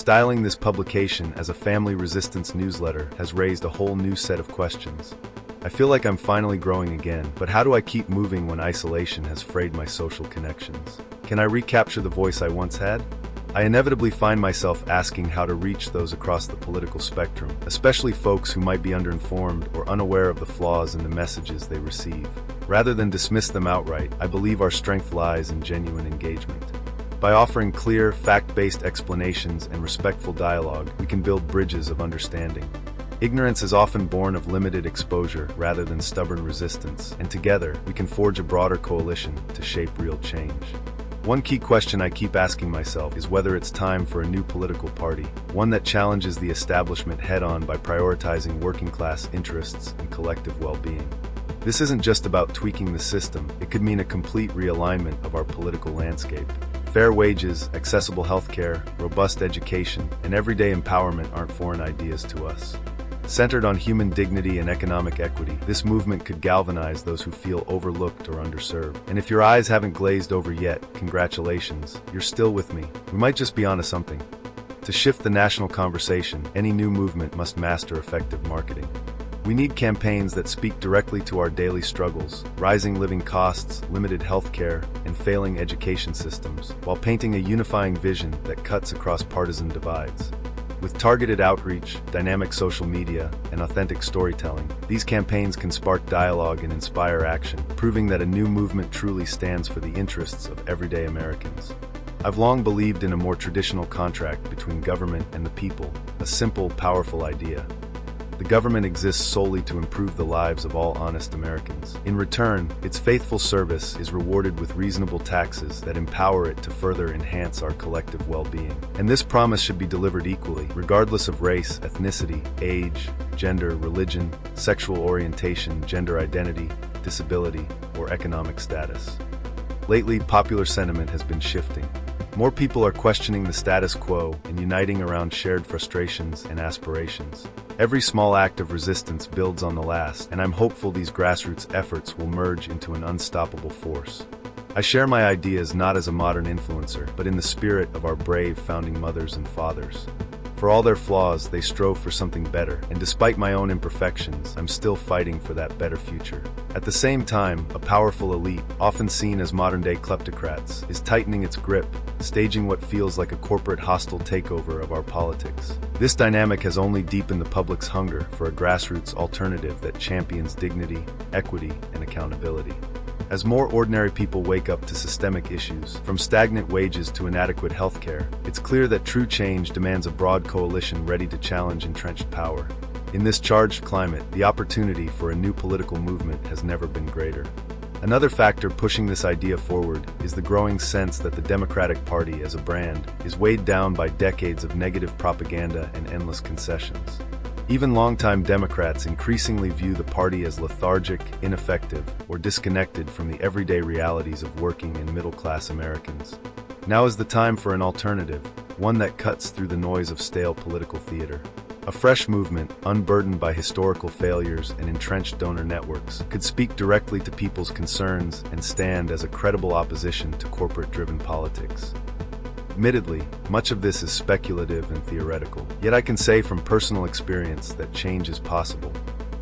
Styling this publication as a family resistance newsletter has raised a whole new set of questions. I feel like I'm finally growing again, but how do I keep moving when isolation has frayed my social connections? Can I recapture the voice I once had? I inevitably find myself asking how to reach those across the political spectrum, especially folks who might be underinformed or unaware of the flaws in the messages they receive. Rather than dismiss them outright, I believe our strength lies in genuine engagement. By offering clear, fact-based explanations and respectful dialogue, we can build bridges of understanding. Ignorance is often born of limited exposure rather than stubborn resistance, and together, we can forge a broader coalition to shape real change. One key question I keep asking myself is whether it's time for a new political party, one that challenges the establishment head-on by prioritizing working-class interests and collective well-being. This isn't just about tweaking the system, it could mean a complete realignment of our political landscape. Fair wages, accessible healthcare, robust education, and everyday empowerment aren't foreign ideas to us. Centered on human dignity and economic equity, this movement could galvanize those who feel overlooked or underserved. And if your eyes haven't glazed over yet, congratulations, you're still with me. We might just be onto something. To shift the national conversation, any new movement must master effective marketing. We need campaigns that speak directly to our daily struggles, rising living costs, limited healthcare, and failing education systems, while painting a unifying vision that cuts across partisan divides. With targeted outreach, dynamic social media, and authentic storytelling, these campaigns can spark dialogue and inspire action, proving that a new movement truly stands for the interests of everyday Americans. I've long believed in a more traditional contract between government and the people, a simple, powerful idea. The government exists solely to improve the lives of all honest Americans. In return, its faithful service is rewarded with reasonable taxes that empower it to further enhance our collective well-being. And this promise should be delivered equally, regardless of race, ethnicity, age, gender, religion, sexual orientation, gender identity, disability, or economic status. Lately, popular sentiment has been shifting. More people are questioning the status quo and uniting around shared frustrations and aspirations. Every small act of resistance builds on the last, and I'm hopeful these grassroots efforts will merge into an unstoppable force. I share my ideas not as a modern influencer, but in the spirit of our brave founding mothers and fathers. For all their flaws, they strove for something better, and despite my own imperfections, I'm still fighting for that better future. At the same time, a powerful elite, often seen as modern-day kleptocrats, is tightening its grip, staging what feels like a corporate hostile takeover of our politics. This dynamic has only deepened the public's hunger for a grassroots alternative that champions dignity, equity, and accountability. As more ordinary people wake up to systemic issues, from stagnant wages to inadequate healthcare, it's clear that true change demands a broad coalition ready to challenge entrenched power. In this charged climate, the opportunity for a new political movement has never been greater. Another factor pushing this idea forward is the growing sense that the Democratic Party as a brand is weighed down by decades of negative propaganda and endless concessions. Even longtime Democrats increasingly view the party as lethargic, ineffective, or disconnected from the everyday realities of working and middle-class Americans. Now is the time for an alternative, one that cuts through the noise of stale political theater. A fresh movement, unburdened by historical failures and entrenched donor networks, could speak directly to people's concerns and stand as a credible opposition to corporate-driven politics. Admittedly, much of this is speculative and theoretical, yet I can say from personal experience that change is possible.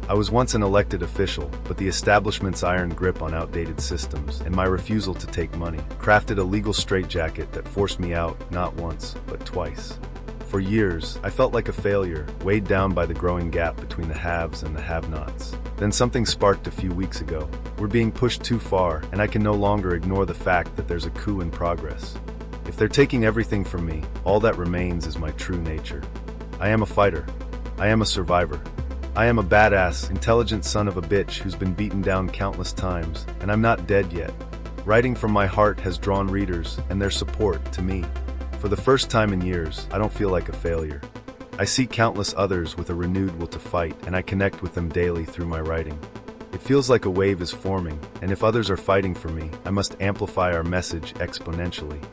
I was once an elected official, but the establishment's iron grip on outdated systems and my refusal to take money crafted a legal straitjacket that forced me out not once, but twice. For years, I felt like a failure, weighed down by the growing gap between the haves and the have-nots. Then something sparked a few weeks ago. We're being pushed too far, and I can no longer ignore the fact that there's a coup in progress. If they're taking everything from me, all that remains is my true nature. I am a fighter. I am a survivor. I am a badass, intelligent son of a bitch who's been beaten down countless times, and I'm not dead yet. Writing from my heart has drawn readers and their support to me. For the first time in years, I don't feel like a failure. I see countless others with a renewed will to fight, and I connect with them daily through my writing. It feels like a wave is forming, and if others are fighting for me, I must amplify our message exponentially.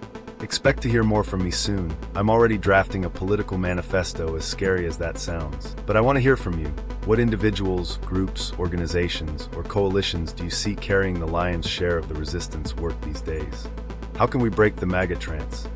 Expect to hear more from me soon. I'm already drafting a political manifesto, as scary as that sounds. But I want to hear from you. What individuals, groups, organizations, or coalitions do you see carrying the lion's share of the resistance work these days? How can we break the MAGA trance?